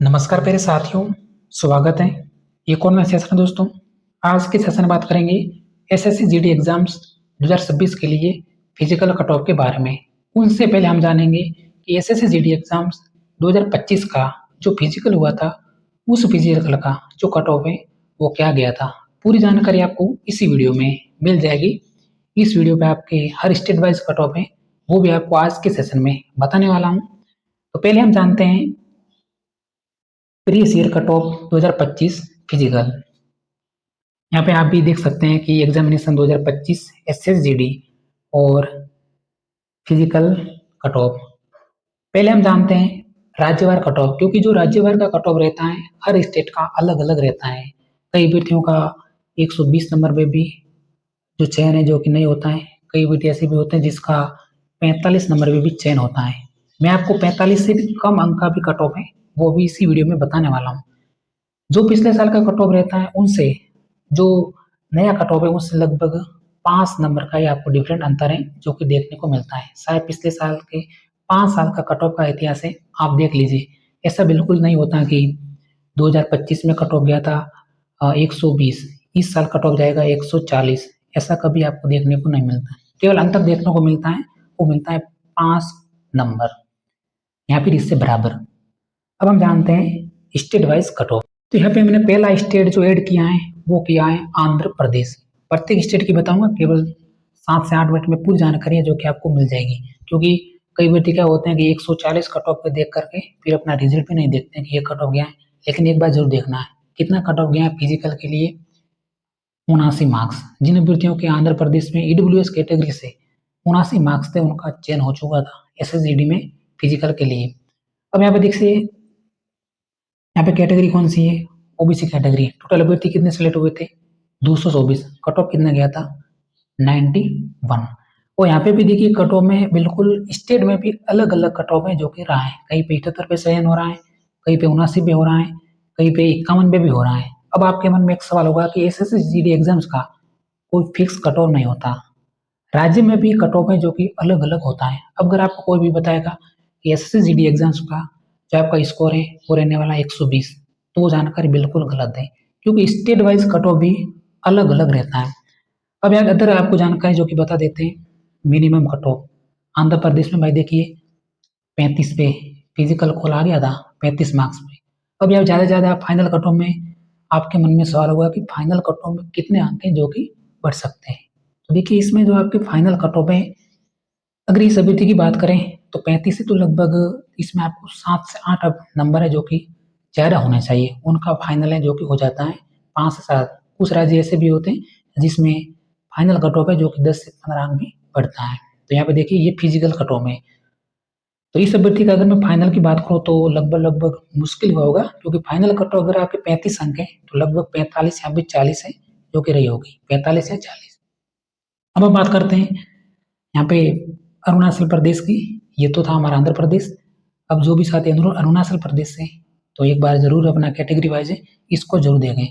नमस्कार प्यारे साथियों, स्वागत है एक और नए सेशन में दोस्तों। आज के सेशन में बात करेंगे एसएससी जीडी एग्जाम्स 2026 के लिए फिजिकल कट ऑफ के बारे में। उनसे पहले हम जानेंगे कि एसएससी जीडी एग्जाम्स 2025 का जो फिजिकल हुआ था, उस फिजिकल का जो कट ऑफ है वो क्या गया था। पूरी जानकारी आपको इसी वीडियो में मिल जाएगी। इस वीडियो पे आपके हर स्टेट वाइज कट ऑफ है, वो भी आपको आज के सेशन में बताने वाला हूँ। तो पहले हम जानते हैं previous year cut off 2025 physical. यहाँ पे आप भी देख सकते हैं कि एग्जामिनेशन 2025 एसएसजीडी और फिजिकल कट ऑफ। पहले हम जानते हैं राज्यवार कट ऑफ, क्योंकि जो राज्यवार का कट ऑफ रहता है हर स्टेट का अलग अलग रहता है। कई अभ्यर्थियों का 120 नंबर में भी जो चयन है जो कि नहीं होता है। कई अभ्यर्थी ऐसे भी होते हैं जिसका 45 नंबर में भी चयन होता है। मैं आपको 45 से भी कम अंक का भी कट ऑफ है वो भी इसी वीडियो में बताने वाला हूँ। जो पिछले साल का कट ऑफ रहता है उनसे जो नया कट ऑफ है उससे लगभग 5 नंबर का ही आपको डिफरेंट अंतर है जो कि देखने को मिलता है। शायद पिछले साल के 5 साल का कट ऑफ का इतिहास है, आप देख लीजिए। ऐसा बिल्कुल नहीं होता कि 2025 में कट ऑफ गया था 120, इस साल कट ऑफ जाएगा 140। ऐसा कभी आपको देखने को नहीं मिलता। केवल अंतर देखने को मिलता है, वो मिलता है 5 नंबर या फिर इससे बराबर। अब हम जानते हैं स्टेट वाइज कट ऑफ। तो यहाँ पे मैंने पहला स्टेट जो ऐड किया है वो किया है आंध्र प्रदेश। प्रत्येक स्टेट की बताऊंगा, केवल 7 से 8 मिनट में पूरी जानकारी है जो कि आपको मिल जाएगी। क्योंकि कई व्यक्ति क्या होते हैं कि 140 कट ऑफ पे देख करके फिर अपना रिजल्ट भी नहीं देखते हैं कि ये कट ऑफ गया है। लेकिन एक बार जरूर देखना है कितना कट ऑफ गया है फिजिकल के लिए। 79 मार्क्स। जिन अभ्यर्थियों के आंध्र प्रदेश में ईडब्ल्यूएस कैटेगरी से 79 मार्क्स थे उनका चयन हो चुका था एसएसजीडी में फिजिकल के लिए। अब यहाँ पे देखिए, यहाँ पे कैटेगरी कौन सी है? OBC category. टोटल अभ्यर्थी कितने सिलेक्ट हुए थे? 224। कट ऑफ कितना गया था? 91। और यहाँ पे भी देखिए कट ऑफ में बिल्कुल स्टेट में भी अलग अलग कट ऑफ है जो कि रहा है। कहीं पे 78 पे चयन हो रहा है, कहीं पे 79 पे हो रहा है, कहीं पे 51 पे भी हो रहा है। अब आपके मन में एक सवाल होगा कि एसएससी जीडी एग्जाम्स का कोई फिक्स कट ऑफ नहीं होता। राज्य में भी कट ऑफ है जो कि अलग अलग होता है। अब अगर आपको कोई भी बताएगा कि एसएससी जीडी एग्जाम्स का जो आपका स्कोर है वो रहने वाला 120, तो वो जानकारी बिल्कुल गलत है, क्योंकि स्टेट वाइज कट ऑफ भी अलग अलग रहता है। अब यार अगर आपको जानकारी जो कि बता देते हैं minimum cut off. Andhra Pradesh में भाई देखिए 35 पे फिजिकल कॉल आ गया था, 35 मार्क्स पे। अब यार ज़्यादा से ज़्यादा फाइनल कट ऑफ में आपके मन में सवाल होगा कि फाइनल कट ऑफ में कितने अंक हैं जो कि बढ़ सकते हैं। तो देखिए इसमें जो आपके फाइनल कट ऑफ है, अगर इस अभ्यर्थी की बात करें तो 35 से तो लगभग इसमें आपको 7 से 8 अब नंबर है जो कि ज़्यादा होने चाहिए। उनका फाइनल है जो कि हो जाता है 5 से 7। कुछ राज्य ऐसे भी होते हैं जिसमें फाइनल कट ऑफ है जो कि 10 से 15 अंक भी बढ़ता है। तो यहाँ पे देखिए ये फिजिकल कट ऑफ है। तो इस अभ्यर्थी का अगर मैं फाइनल की बात करूँ तो लगभग लगभग मुश्किल हुआ होगा, क्योंकि फाइनल कट ऑफ अगर आपके 35 अंक है तो लगभग 45 या फिर 40 है जो कि रही होगी, 45 या 40। अब हम बात करते हैं यहाँ पे अरुणाचल प्रदेश की। ये तो था हमारा आंध्र प्रदेश। अब जो भी साथी अरुणाचल प्रदेश से, तो एक बार जरूर अपना कैटेगरी वाइज है इसको जरूर देखें।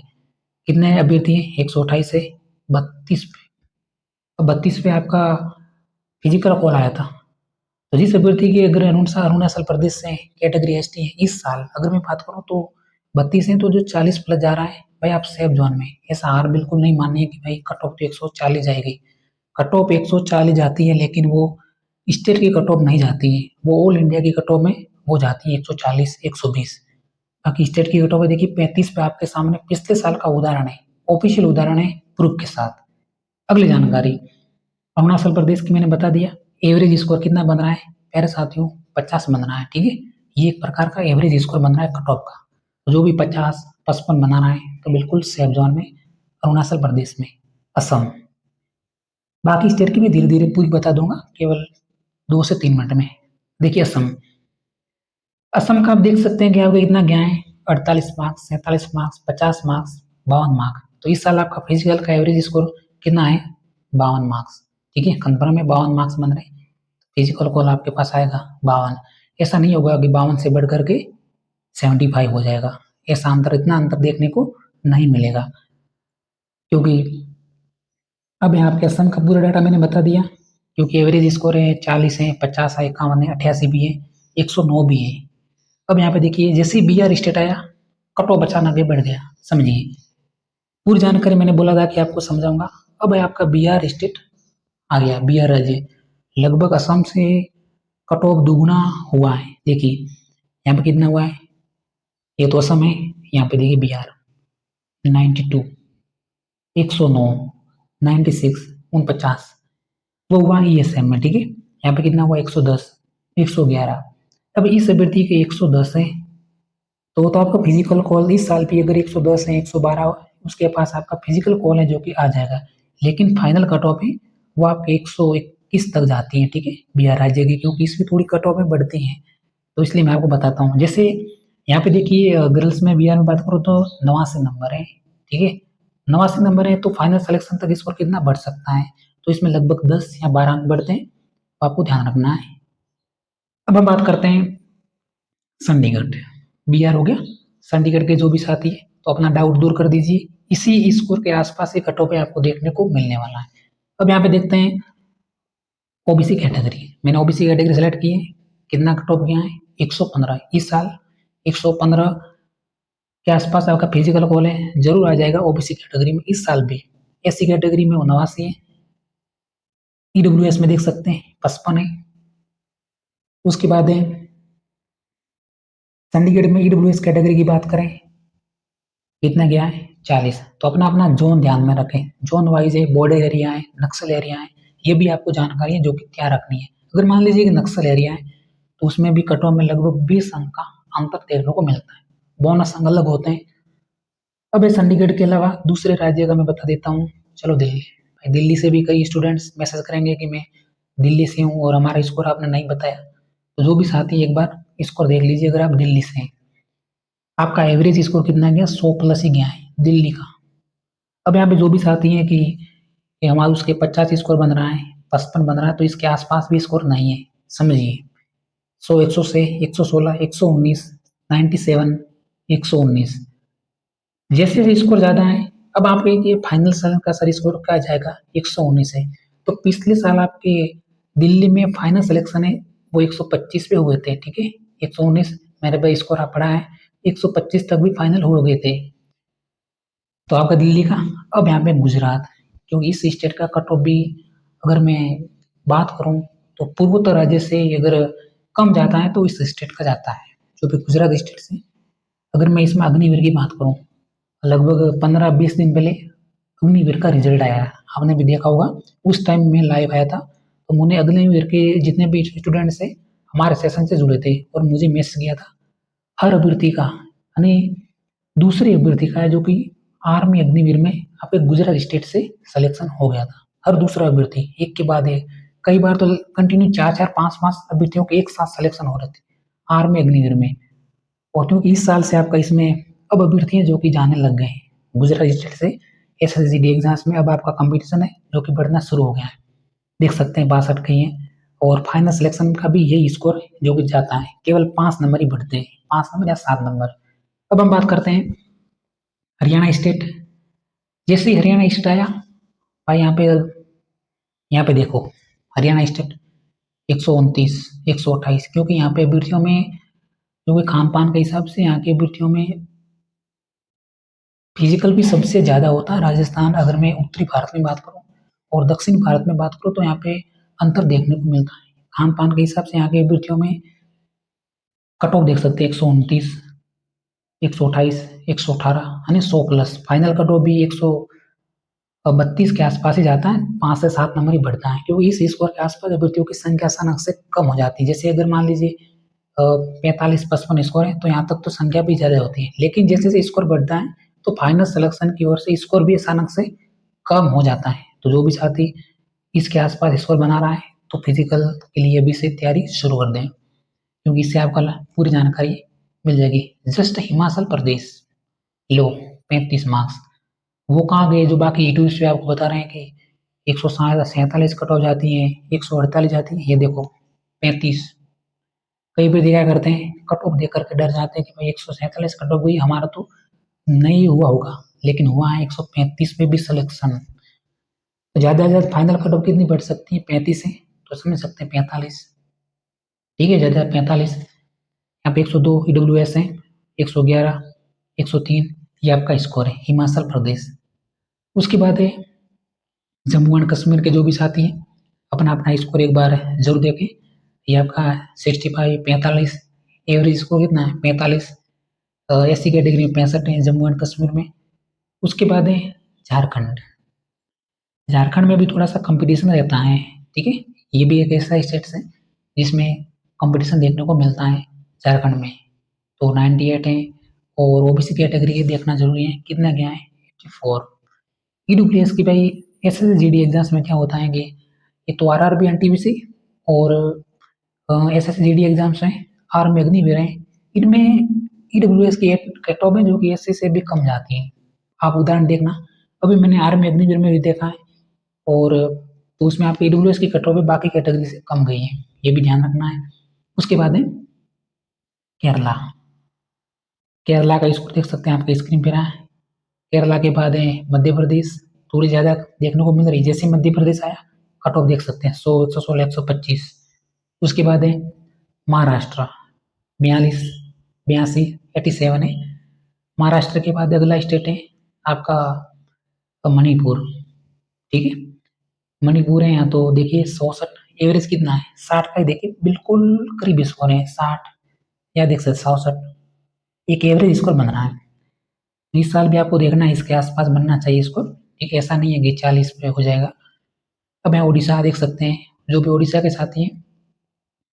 कितने अभ्यर्थी हैं? 128 से 32 पे। अब 32 पे आपका फिजिकल कॉल आया था। तो जिस अभ्यर्थी की अगर अरुणाचल प्रदेश से कैटेगरी एसटी है इस साल, अगर मैं बात करूँ तो 32 है, तो जो 40 प्लस जा रहा है भाई आप सेफ जोन में। ऐसा हार बिल्कुल नहीं माननी है कि भाई कट ऑफ तो 140 जाएगी। कट ऑफ 140 जाती है, लेकिन वो स्टेट की कट ऑफ नहीं जाती है, वो ऑल इंडिया की कट ऑफ में वो जाती है 140 120। बाकी स्टेट की कट ऑफ देखिए 35 पे आपके सामने पिछले साल का उदाहरण है, ऑफिशियल उदाहरण है प्रूफ के साथ। अगली जानकारी अरुणाचल प्रदेश की मैंने बता दिया। एवरेज स्कोर कितना बन रहा है प्यारे साथियों? 50 बन रहा है। ठीक है, ये एक प्रकार का एवरेज स्कोर बन रहा है कट ऑफ का। तो जो भी 50 55 बना रहा है तो बिल्कुल सेफ जोन में अरुणाचल प्रदेश में। असम, बाकी स्टेट की मैं धीरे धीरे पूरी बता दूंगा केवल 2 से 3 मिनट में। देखिए असम, असम का आप देख सकते हैं कि आपका कितना गया है 48 मार्क्स, 47 मार्क्स, 50 मार्क्स, 52 मार्क्स। तो इस साल आपका फिजिकल का एवरेज स्कोर कितना है? 52 मार्क्स। ठीक है, कंफर्म में 52 मार्क्स बन रहे हैं। फिजिकल कॉल आपके पास आएगा 52। ऐसा नहीं होगा कि 52 से बढ़ करके 75 हो जाएगा। ऐसा अंतर, इतना अंतर देखने को नहीं मिलेगा, क्योंकि अब यहाँ आपके असम का पूरा डाटा मैंने बता दिया। क्योंकि एवरेज स्कोर है 40 है, 50 है, 51 है, 88 भी है, 109 भी है। अब यहाँ पे देखिए जैसे ही BR स्टेट आया कट ऑफ अचानक आगे बढ़ गया, समझिए पूरी जानकारी मैंने बोला था कि आपको समझाऊंगा। अब है आपका BR स्टेट आ गया, BR राज्य लगभग असम से कट ऑफ दुगुना हुआ है। देखिए यहाँ पे कितना हुआ है, ये तो असम है, यहाँ पे देखिए BR 92, 109, 96, 49 वो हुआ ESM में, ठीक है। यहाँ पे कितना हुआ 110, 111। अब इस अभ्यर्थी के 110 है तो आपका फिजिकल कॉल इस साल भी अगर 110 है 112 उसके पास आपका फिजिकल कॉल है जो कि आ जाएगा, लेकिन फाइनल कट ऑफ है वो आपके 121 तक जाती है, ठीक है, BR राज्य की, क्योंकि इसमें थोड़ी कट ऑफ में बढ़ती हैं। तो इसलिए मैं आपको बताता हूँ। जैसे यहाँ पे देखिए गर्ल्स में BR में बात करूँ तो 89 नंबर है, ठीक है, 89 नंबर है तो फाइनल सिलेक्शन तक स्कोर कितना बढ़ सकता है, तो इसमें लगभग 10 या 12 अंक बढ़ते हैं, तो आपको ध्यान रखना है। अब हम बात करते हैं चंडीगढ़, BR हो गया, चंडीगढ़ के जो भी साथी है तो अपना डाउट दूर कर दीजिए, इसी स्कोर के आसपास एक कट ऑफ आपको देखने को मिलने वाला है। अब यहाँ पे देखते हैं OBC कैटेगरी, मैंने OBC कैटेगरी सेलेक्ट की है, कितना कट ऑफ गया है 115, इस साल 115 के आसपास आपका फिजिकल कॉल है, जरूर आ जाएगा OBC कैटेगरी में इस साल भी। SC कैटेगरी में 89 है, EWS में देख सकते हैं 55 है, उसके बाद है चंडीगढ़ में EWS कैटेगरी की बात करें कितना गया है 40। तो अपना अपना जोन ध्यान में रखें, जोन वाइज है, बॉर्डर एरिया है, नक्सल एरिया है, ये भी आपको जानकारी है जो कि क्या रखनी है। अगर मान लीजिए कि नक्सल एरिया है तो उसमें भी कट ऑफ में लगभग 20 अंक का अंतर देखने को मिलता है, बोनस अंक अलग होते हैं। अब चंडीगढ़ के अलावा दूसरे राज्य का मैं बता देता हूँ, चलो दिल्ली, भाई दिल्ली से भी कई स्टूडेंट्स मैसेज करेंगे कि मैं दिल्ली से हूँ और हमारा स्कोर आपने नहीं बताया, तो जो भी साथी एक बार स्कोर देख लीजिए अगर आप दिल्ली से हैं। आपका एवरेज स्कोर कितना गया 100 प्लस ही गया है दिल्ली का। अब यहाँ पे जो भी साथी हैं कि हमारा उसके 50 स्कोर बन रहा है 55 बन रहा है तो इसके आसपास भी स्कोर नहीं है, समझिए 100, 100 से 116, 119, 97, 119 जैसे जैसे स्कोर ज्यादा है। अब आपके ये फाइनल साल का सर स्कोर क्या जाएगा 119 है, तो पिछले साल आपके दिल्ली में फाइनल सिलेक्शन है वो 125 पे हुए थे, ठीक है, 119 मेरे भाई स्कोर आप पढ़ा है, 125 तक भी फाइनल हो गए थे तो आपका दिल्ली का। अब यहाँ पे गुजरात, क्योंकि इस स्टेट का कट ऑफ भी अगर मैं बात करूँ तो पूर्वोत्तर राज्य से अगर कम जाता है तो इस स्टेट का जाता है, जो कि गुजरात स्टेट से। अगर मैं इसमें अग्निवीर की बात करूँ, लगभग 15-20 दिन पहले अग्निवीर का रिजल्ट आया, आपने भी देखा होगा, उस टाइम में लाइव आया था, तो मैंने अग्निवीर के जितने भी स्टूडेंट्स थे हमारे सेशन से जुड़े थे और मुझे मैसेज किया था हर अभ्यर्थी का, यानी दूसरे अभ्यर्थी का है जो कि आर्मी अग्निवीर में आपके गुजरात स्टेट से सिलेक्शन हो गया था, हर दूसरा अभ्यर्थी एक के बाद एक, कई बार तो कंटिन्यू 4-4, 5-5 अभ्यर्थियों के एक साथ सिलेक्शन हो रहे थे आर्मी अग्निवीर में। और क्योंकि इस साल से आपका इसमें अब अभ्यर्थी हैं जो कि जाने लग गए हैं गुजरात स्टेट से SSGD एग्जाम्स में, अब आपका कंपटीशन है जो कि बढ़ना शुरू हो गया है, देख सकते हैं 62 के हैं और फाइनल सिलेक्शन का भी यही स्कोर जो कि जाता है, केवल 5 नंबर ही बढ़ते हैं, 5 नंबर या 7 नंबर। अब हम बात करते हैं हरियाणा स्टेट, जैसे ही हरियाणा स्टेट आया भाई यहाँ पे देखो हरियाणा स्टेट 129, 128, क्योंकि यहाँ पे अभ्यर्थियों में जो कि खान पान के हिसाब से यहाँ के अभ्यर्थियों में फिजिकल भी सबसे ज़्यादा होता है। राजस्थान अगर मैं उत्तरी भारत में बात करूँ और दक्षिण भारत में बात करूँ तो यहाँ पे अंतर देखने को मिलता है, खान पान के हिसाब से यहाँ के अभ्यर्थियों में कट ऑफ देख सकते हैं 129, 128, 118 यानी 100 प्लस, फाइनल कट ऑफ भी 132 के आसपास ही जाता है, 5 से 7 नंबर ही बढ़ता है, क्योंकि इस स्कोर के आसपास अभ्यर्थियों की संख्या अचानक से कम हो जाती है। जैसे अगर मान लीजिए 45-55 स्कोर है तो यहाँ तक तो संख्या भी ज़्यादा होती है, लेकिन जैसे जैसे स्कोर बढ़ता है तो फाइनल सिलेक्शन की ओर से स्कोर भी अचानक से कम हो जाता है। तो जो भी साथी इसके आसपास स्कोर बना रहा है तो फिजिकल के लिए अभी से तैयारी शुरू कर दें, क्योंकि इससे आपका पूरी जानकारी मिल जाएगी। जस्ट हिमाचल प्रदेश लो 35 मार्क्स, वो कहाँ गए जो बाकी यूट्यूब पे आपको बता रहे हैं कि 147 कट ऑफ जाती है, 148 जाती है, ये देखो 35। कई बार क्या करते हैं कट ऑफ देख करके डर जाते हैं कि भाई 147 कट ऑफ हुई हमारा तो नहीं हुआ होगा, लेकिन हुआ है 135 पे भी सिलेक्शन। तो ज़्यादा से ज़्यादा फाइनल कट ऑफ कितनी बढ़ सकती है 35 से, तो समझ सकते हैं 45, ठीक है, ज़्यादा 45 यहाँ पे 102 EWS है, 111, 103 ये आपका स्कोर है हिमाचल प्रदेश। उसके बाद है जम्मू एंड कश्मीर के जो भी साथी हैं अपना अपना स्कोर एक बार जरूर देखें। ये आपका 65 45 एवरेज स्कोर कितना है 45, SC कैटेगरी में 65 है जम्मू एंड कश्मीर में। उसके बाद है झारखंड। झारखंड में भी थोड़ा सा कंपटीशन रहता है, ठीक है। ये भी एक ऐसा स्टेट है जिसमें कंपटीशन देखने को मिलता है झारखंड में। तो 98 है और ओबीसी कैटेगरी के देखना जरूरी है कितना क्या है 84। ईडब्ल्यूएस की भाई एसएसजीडी एग्जाम्स में क्या होता है कि ये तो आरआरबी एनटीपीसी और एसएसजीडी एग्जाम्स हैं, आर्मी अग्निवीर हैं, इनमें ईडब्ल्यूएस की कट ऑफ है जो कि एससी से भी कम जाती है। आप उदाहरण देखना, अभी मैंने आर्मी अग्निवीर में भी देखा है और तो उसमें आपकी ईडब्ल्यूएस की कट ऑफ है बाकी कैटेगरी से कम गई है, ये भी ध्यान रखना है। उसके बाद है केरला। केरला का स्कोर देख सकते हैं आपके स्क्रीन पे रहा है। केरला के बाद है मध्य प्रदेश, थोड़ी ज़्यादा देखने को मिल रही है, जैसे मध्य प्रदेश आया कट ऑफ देख सकते हैं 100, 116, 125। उसके बाद है महाराष्ट्र 42, 82, 87 है। महाराष्ट्र के बाद अगला स्टेट है आपका मणिपुर, ठीक है। मणिपुर है यहाँ तो देखिए 64, एवरेज कितना है 60 का ही, देखिए बिल्कुल करीब स्कोर है 60 या देख सकते 67, एक एवरेज स्कोर बन रहा है। इस साल भी आपको देखना है इसके आसपास बनना चाहिए स्कोर, ठीक, ऐसा नहीं है कि 40 पे हो जाएगा। अब यहाँ उड़ीसा देख सकते हैं, जो भी उड़ीसा के साथी हैं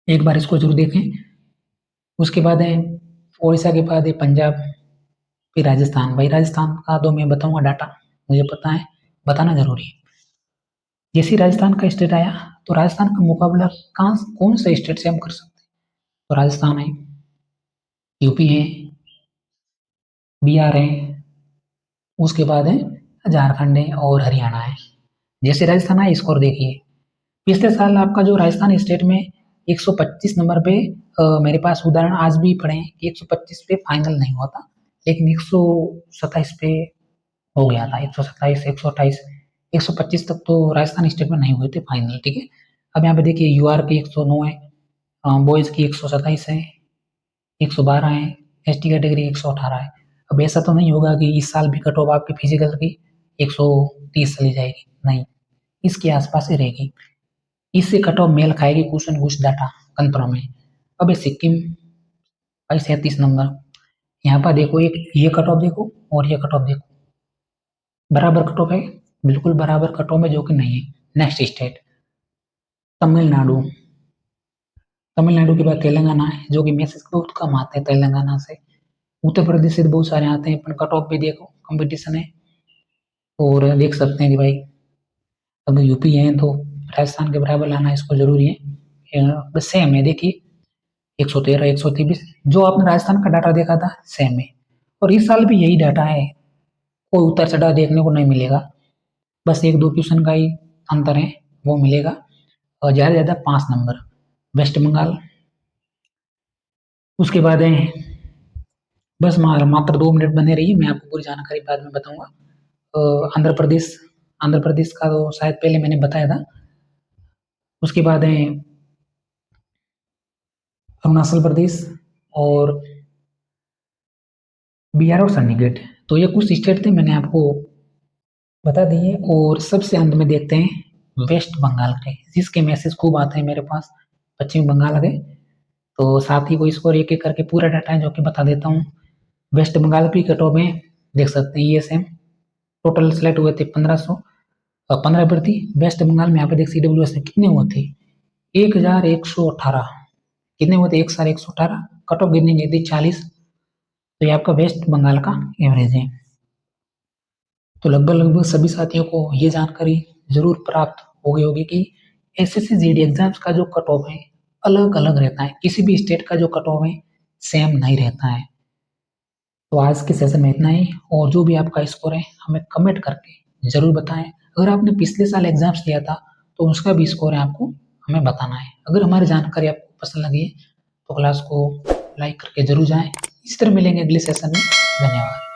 एक बार इसको जरूर देखें। उसके बाद है उड़ीसा के बाद है पंजाब, फिर राजस्थान। भाई राजस्थान का तो मैं बताऊंगा डाटा, मुझे पता है, बताना जरूरी है। जैसे ही राजस्थान का स्टेट आया तो राजस्थान का मुकाबला कहाँ कौन से स्टेट से हम कर सकते हैं, तो राजस्थान है, यूपी है, बिहार है, उसके बाद है झारखंड है और हरियाणा है। जैसे राजस्थान आया स्कोर देखिए, पिछले साल आपका जो राजस्थान स्टेट में 125 नंबर पे मेरे पास उदाहरण आज भी पड़े हैं कि 125 पे फाइनल नहीं हुआ था, लेकिन 127 पे हो गया था, 127, 128, 125 तक तो राजस्थान स्टेट में नहीं हुए थे फाइनल, ठीक है। अब यहाँ पे देखिए यूआर की 109 है, बॉयज़ की 127 है, 112 है, एसटी कैटेगरी 118 है। अब ऐसा तो नहीं होगा कि इस साल भी कट ऑफ आपकी फिजिकल की 130 चली जाएगी, नहीं, इसके आसपास ही रहेगी। इससे कट ऑफ मेल खाएगी कुछ न कुछ डाटा कंफर्म है। अब ये सिक्किम भाई 37 नंबर, यहाँ पर देखो एक ये कट ऑफ देखो और ये कट ऑफ देखो, बराबर कट ऑफ है, बिल्कुल बराबर कट ऑफ है जो कि नहीं है। Next state Tamil Nadu. तमिलनाडु के बाद तेलंगाना है जो कि मैसेज बहुत कम आते हैं तेलंगाना से। उत्तर प्रदेश से बहुत सारे आते हैं, पर कट ऑफ भी देखो कंपटीशन है। और देख सकते हैं कि भाई अगर यूपी है तो राजस्थान के बराबर लाना इसको जरूरी है, बस सेम है देखिए 113, 123 जो आपने राजस्थान का डाटा देखा था सेम है, और इस साल भी यही डाटा है, कोई उतार चढ़ाव देखने को नहीं मिलेगा, बस एक दो क्वेश्चन का ही अंतर है वो मिलेगा, और ज़्यादा से ज़्यादा 5 नंबर। वेस्ट बंगाल, उसके बाद है बस मात्र 2 मिनट बने रहिए, मैं आपको पूरी जानकारी बाद में बताऊंगा। आंध्र प्रदेश, आंध्र प्रदेश का तो शायद पहले मैंने बताया था। उसके बाद है अरुणाचल प्रदेश और बिहार और चंडीगढ़। तो ये कुछ स्टेट थे मैंने आपको बता दिए, और सबसे अंत में देखते हैं वेस्ट बंगाल के, जिसके मैसेज खूब आते हैं मेरे पास पश्चिम बंगाल के। तो साथ ही को इसको एक एक करके पूरा डाटा है जो कि बता देता हूँ। वेस्ट बंगाल की कट ऑफ में देख सकते हैं ये सेम, टोटल सेलेक्ट हुए थे 1515 अभ्यर्थी वेस्ट बंगाल में। यहाँ पे देख CWS में कितने हुए थे 1118, कितने हुए थे 1118, कट ऑफ गिरने गई थी 40। तो ये आपका वेस्ट बंगाल का एवरेज है। तो लगभग लगभग सभी साथियों को ये जानकारी जरूर प्राप्त हो गई होगी कि SSC GD एग्जाम्स का जो कट ऑफ है अलग अलग रहता है, किसी भी स्टेट का जो कट ऑफ है सेम नहीं रहता है। तो आज के सेशन में इतना ही, और जो भी आपका स्कोर है हमें कमेंट करके जरूर बताएं। अगर आपने पिछले साल एग्जाम्स दिया था तो उसका भी स्कोर है आपको हमें बताना है। अगर हमारी जानकारी आपको पसंद लगी है तो क्लास को लाइक करके जरूर जाएं। इस तरह मिलेंगे अगले सेशन में, धन्यवाद।